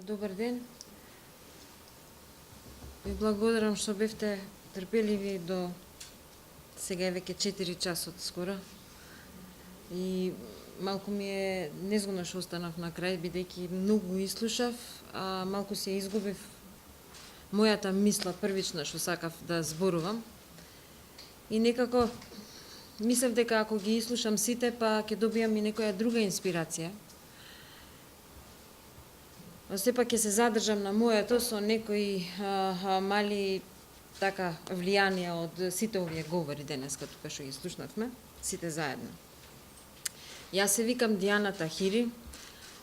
Добар ден. Ви благодарам што бевте трпеливи до сега е веќе 4 часот скоро. И малку ми е незгодно што останав на крај, бидејќи многу изслушав, а малку се изгубив мојата мисла првична што сакав да зборувам. И некако мислев дека ако ги изслушам сите, па ќе добијам и некоја друга инспирација. Сепак ќе се задржам на моето со некои мали така влијанија од сите овие говори денеска тука што ги слушнавме, сите заедно. Јас се викам Дијана Тахири.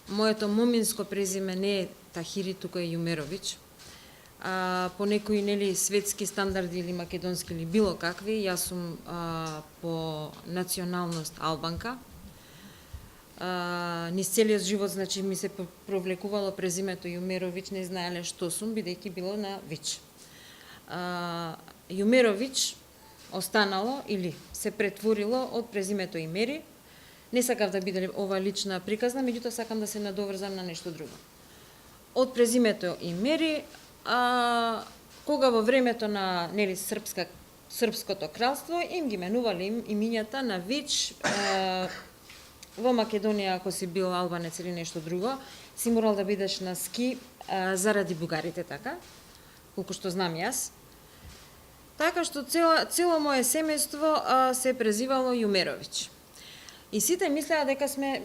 Моето моминско презиме не е Тахири, туку е Јумеровиќ. По некои светски стандарди или македонски или било какви, јас сум по националност албанка. Низ целиот живот, значи, ми се провлекувало презимето Јумеровиќ, не знаеле што сум, бидејќи било на Вич. Јумеровиќ останало или се претворило од презимето Имери. Не сакав да биде ова лична приказна, меѓутоа сакам да се надоврзам на нешто друго. Од презимето Имери, кога во времето на Српското кралство им ги менувале имињата на Вич. Во Македонија, ако си бил албанец или нешто друго, си морал да бидеш на ски заради бугарите, така, колку што знам јас. Така што цело мое семејство се презивало Јумеровиќ. И сите мислеа дека сме,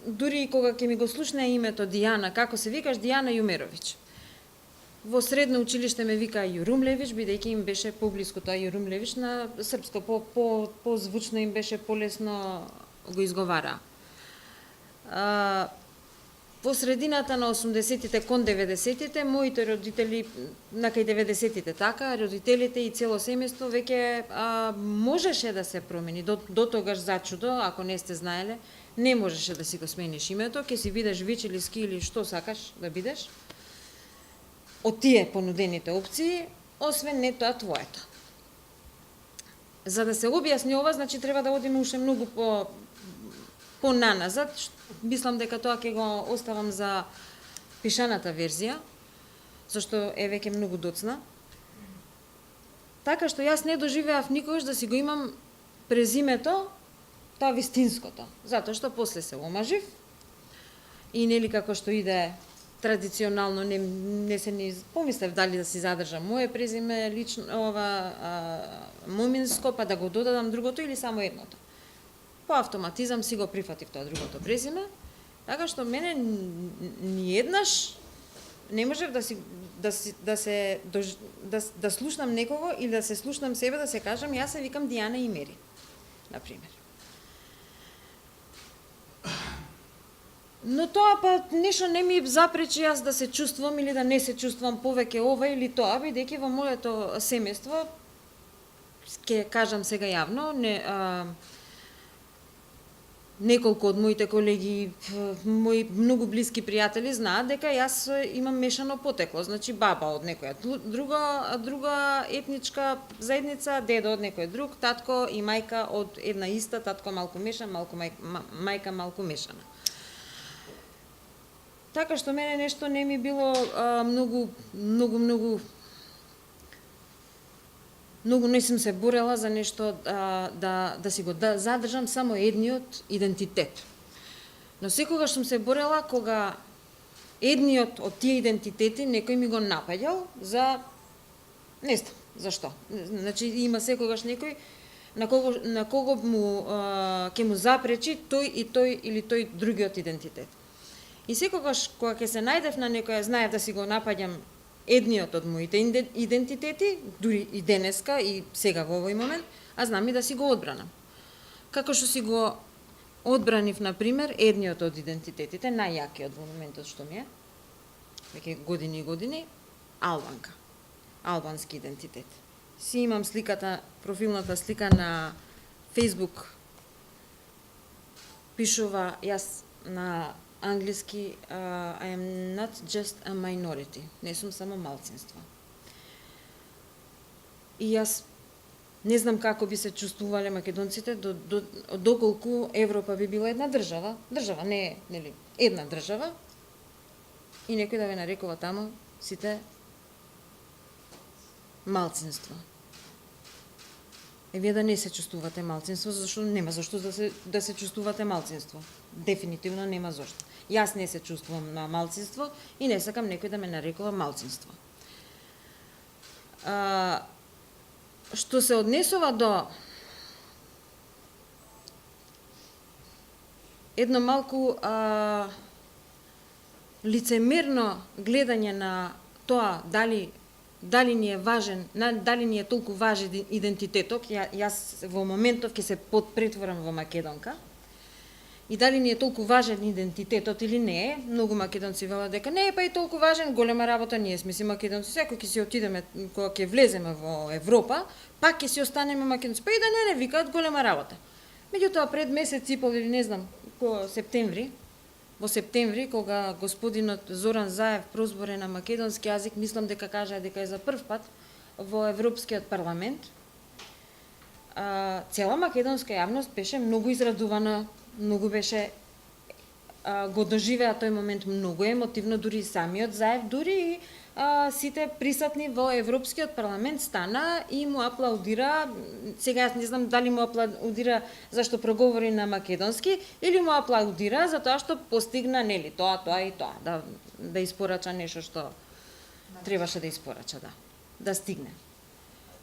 дури и кога ќе ми го слушне името Дијана, како се викаш, Дијана Јумеровиќ. Во средно училиште ме вика Јурумлевиќ, бидејќи им беше поблиску тоа Јурумлевиќ на српско, по-звучно им беше, полесно го изговара. Во средината на 80-тите кон 90-тите, моите родители, накај 90-тите така, родителите и цело семејство веќе можеше да се промени. До тогаш зачудо, ако не сте знаеле, не можеше да си го смениш името, ќе си бидеш Вич или Ски или што сакаш да бидеш. Од тие понудените опции, освен не тоа твоето. За да се објасни ова, значи треба да одиме уште многу по наназад. Мислам дека тоа ќе го оставам за пишаната верзија, зашто е веќе многу доцна. Така што јас не доживеав никогаш да си го имам презимето, тоа вистинското, затоа што после се омажив и нели како што иде традиционално не се ни помислев дали да си задржам мое презиме лично моминско, па да го додадам другото или само едното. По автоматизам си го прифатив тоа другото презиме, така што мене ни еднаш не можев да слушнам некого или да се слушнам себе да се кажам јас се викам Дијана Имери, на пример. Но тоа па нешто не ми запречи јас да се чувствувам или да не се чувствувам повеќе ова или тоа, бидејќи во моето семејство, ќе кажам сега јавно, неколку од моите колеги, мои многу блиски пријатели знаат дека јас имам мешано потекло, значи баба од некоја друга етничка заедница, дедо од некој друг, татко и мајка од една иста, татко малку мешан, мајка малку мешана. Така што мене нешто не ми било многу не сум се борела за нешто да си го задржам само едниот идентитет. Но секогаш сум се борела кога едниот од тие идентитети некој ми го напаѓал за не знам зашто. Значи има секогаш некој на кого ќе му запречи тој и тој или тој другиот идентитет. И секогаш кога ќе се најдев на некоја, знаев да си го напаѓам едниот од моите идентитети, дури и денеска и сега во овој момент, а знам и да си го одбранам. Како што си го одбранив, на пример, едниот од идентитетите, најјакиот во моментот што ми е, веќе години и години, албанка, албански идентитет. Си имам сликата, профилната слика на Facebook, пишува јас на англиски, I am not just a minority. Не сум само малцинство. И јас не знам како би се чувствувале македонците доколку Европа би била една држава. Држава не е, нели, една држава. и некој да ве нарекува тамо сите малцинство. Вие да не се чувствувате малцинство, зашто нема зашто да се чувствувате малцинство. Дефинитивно нема зашто. Јас не се чувствувам на малцинство и не сакам некој да ме нарекува малцинство. Што се однесува до едно малку лицемерно гледање на тоа дали ни е важен, дали ни е толку важен идентитетот, јас во моментов ќе се претворам во македонка, и дали ни е толку важен идентитетот или не е, многу македонци велат дека не е па и толку важен, голема работа, ние сме си македонци, секој ќе си отидеме, кога ќе влеземе во Европа, пак ќе си останеме македонци, па и да не викаат голема работа. Меѓутоа пред месец и пол или не знам, во септември, кога господинот Зоран Заев прозборе на македонски јазик, мислам дека кажа дека е за прв пат во Европскиот парламент, цела македонска јавност беше многу израдувана, многу беше го доживеа тој момент многу емотивно, дури и самиот Заев, дури и сите присутни во Европскиот парламент стана и му аплаудира. Сега јас не знам дали му аплаудира зашто проговори на македонски или му аплаудира за тоа што постигна нели тоа и тоа, да испорача нешто што требаше да испорача, да стигне.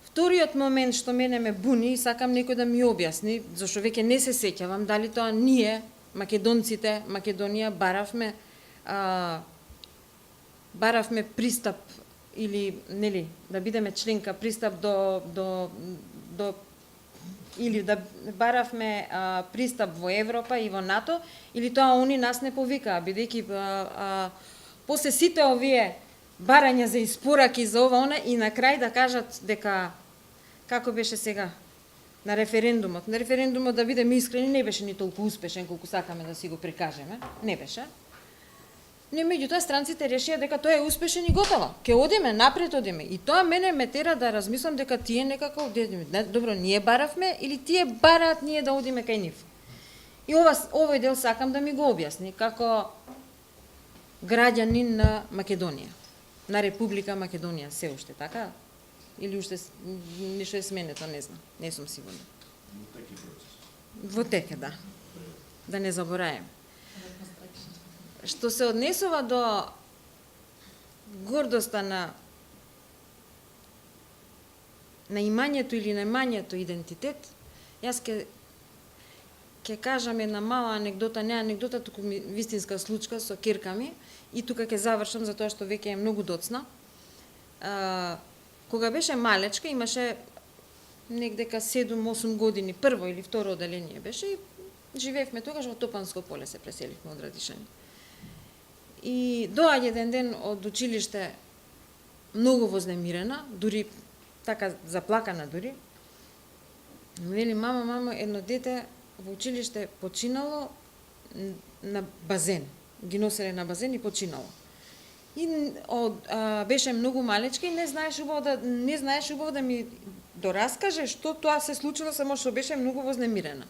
Вториот момент што мене ме буни и сакам некој да ми објасни, зашто веќе не се сеќавам дали тоа ние, македонците, Македонија, баравме пристап или нели да бидеме членка пристап до или да баравме пристап во Европа и во НАТО, или тоа они нас не повикаа, бидејќи после сите овие барања за испораки за ова она и на крај да кажат дека како беше сега на референдумот. На референдумот, да бидеме искрени, не беше ни толку успешен колку сакаме да си го прикажеме, не беше. Не, меѓутоа странците решија дека тоа е успешен и готово. Ке одиме напред, одиме. И тоа мене ме тера да размислам дека тие некако добро, ние баравме или тие бараат ние да одиме кај нив. И овој дел сакам да ми го објасни како граѓанин на Македонија, на Република Македонија, се уште така? Или уште нешто е сменето, не знам, не сум сигурна. Во теке, да. Да не забораем. Што се однесува до гордоста на имањето или немањето идентитет, јас ќе кажам една мала анегдота, не анегдота, туку вистинска случка со ќерка ми, и тука ќе завршам затоа што веќе е многу доцна. Кога беше малечка, имаше негдека 7-8 години, прво или второ оделение беше, и живеевме тогаш во Топанско поле, се преселивме од Радишани. И доаѓа еден ден од училиште многу вознемирена, дури така заплакана дури. Вели, мама, едно дете во училиште починало на базен. Ги носеле на базен и починало. И беше многу малечка и не знаеше убаво да ми дораскаже што тоа се случило, само што беше многу вознемирена.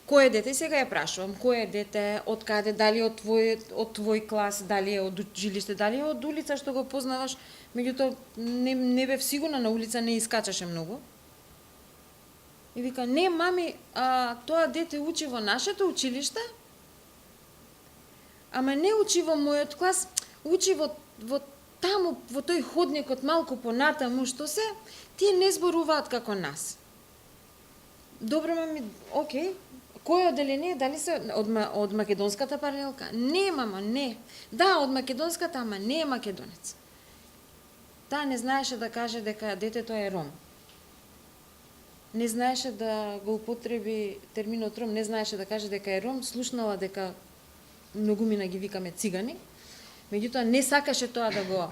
Кој е дете? Сега ја прашувам, кој е дете, од каде, дали од твој клас, дали е од училиште, дали е од улица што го познаваш, меѓутоа не бев сигурна, на улица не искачаше многу. И вика, не, мами, тоа дете учи во нашето училиште, ама не учи во мојот клас, учи во таму, во тој ходникот малку понатаму, што се, тие не зборуваат како нас. Добро, мами, окей. Кој оделение? Дали се од македонската паралелка? Не, мама, не. Да, од македонската, ама не е македонец. Таа не знаеше да каже дека детето е ром. Не знаеше да го употреби терминот ром, не знаеше да каже дека е ром, слушнала дека многумина ги викаме цигани, меѓутоа не сакаше тоа да го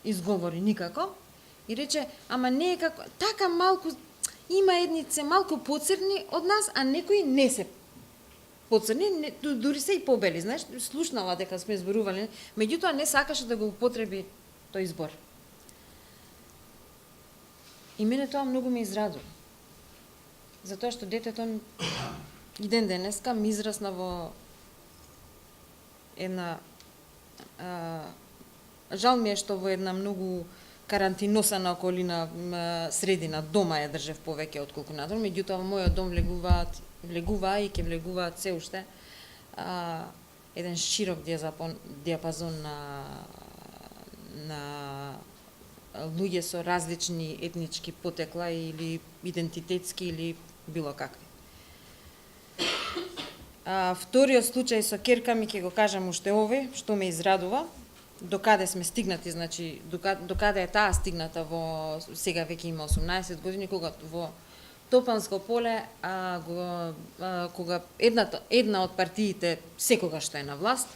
изговори никако и рече, ама не е како, така малку, има еднице малку поцрни од нас, а некои не се поцрни, дури се и побели, знаеш, слушнала дека сме зборували, меѓутоа не сакаше да го употреби тој збор. И мене тоа многу ме израдува. Затоа што детето и ден денеска ми израсна во една жал ми е што во една многу карантиносана околина, средина, дома ја држев повеќе отколку надвор, меѓутоа во мојот дом влегуваа и ќе влегуваат се уште еден широк диапазон на луѓе со различни етнички потекла или идентитетски или било какви. Вториот случај со ќерка ми ќе го кажам уште овој, што ме израдува, докаде сме стигнати, значи докаде е таа стигната во сега веќе има 18 години, кога во Топанско поле кога една од партиите секогаш што е на власт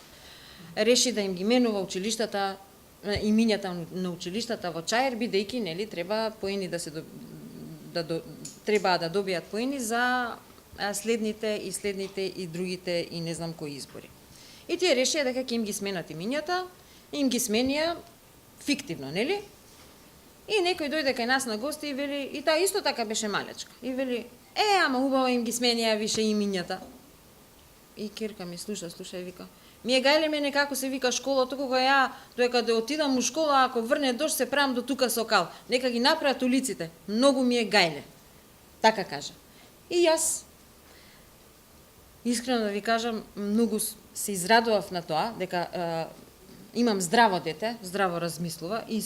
реши да им ги менува училиштата, имињата на училиштата во Чаир, бидејќи нели треба поени да се треба да добијат поени за следните и другите и не знам кои избори. И тие решија дека ќе им ги сменат имињата, им ги сменија фиктивно, нели? И некој дојде кај нас на гости и вели, и таа исто така беше малечка. И вели, ама убаво им ги сменија више имињата. И ќерка ми слуша и вика, ми е гајле мене како се вика школата, кога ја доека да отидам у школа, ако врне дожд се правам до тука со кал. Нека ги направат улиците. Многу ми е гајле. Така кажа. И јас искрено да ви кажам, многу се израдував на тоа, дека имам здраво дете, здраво размислува и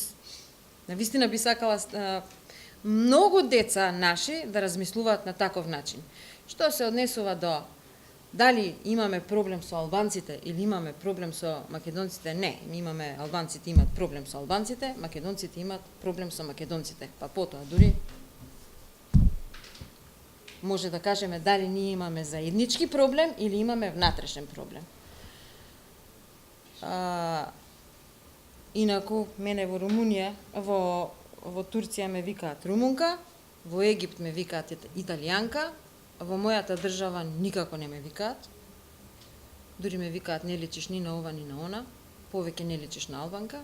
навистина би сакала многу деца наши да размислуваат на таков начин. Што се однесува до дали имаме проблем со албанците или имаме проблем со македонците? Не, имаме албанците имат проблем со албанците, македонците имат проблем со македонците. Па потоа дури може да кажеме дали ние имаме заеднички проблем или имаме внатрешен проблем. Инаку, мене во Румунија, во Турција ме викаат румунка, во Египт ме викаат италијанка, во мојата држава никако не ме викаат. Дури ме викаат не личиш ни на ова ни на она, повеќе не личиш на албанка.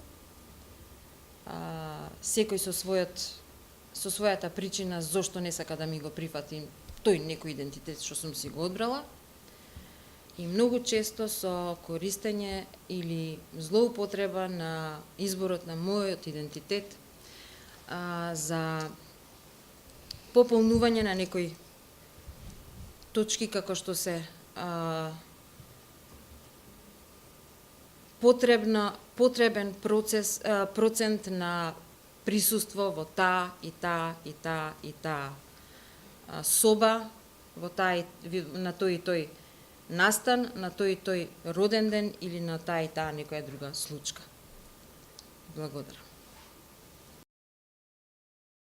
Секој со својата причина зошто не сака да ми го прифати тој некој идентитет што сум си го одбрала. И многу често со користење или злоупотреба на изборот на мојот идентитет за пополнување на некои точки како што се потребен процент на присуство во таа и таа соба, во на тој и тој настан, на тој и тој роден ден или на таа и таа некоја друга случка. Благодарам.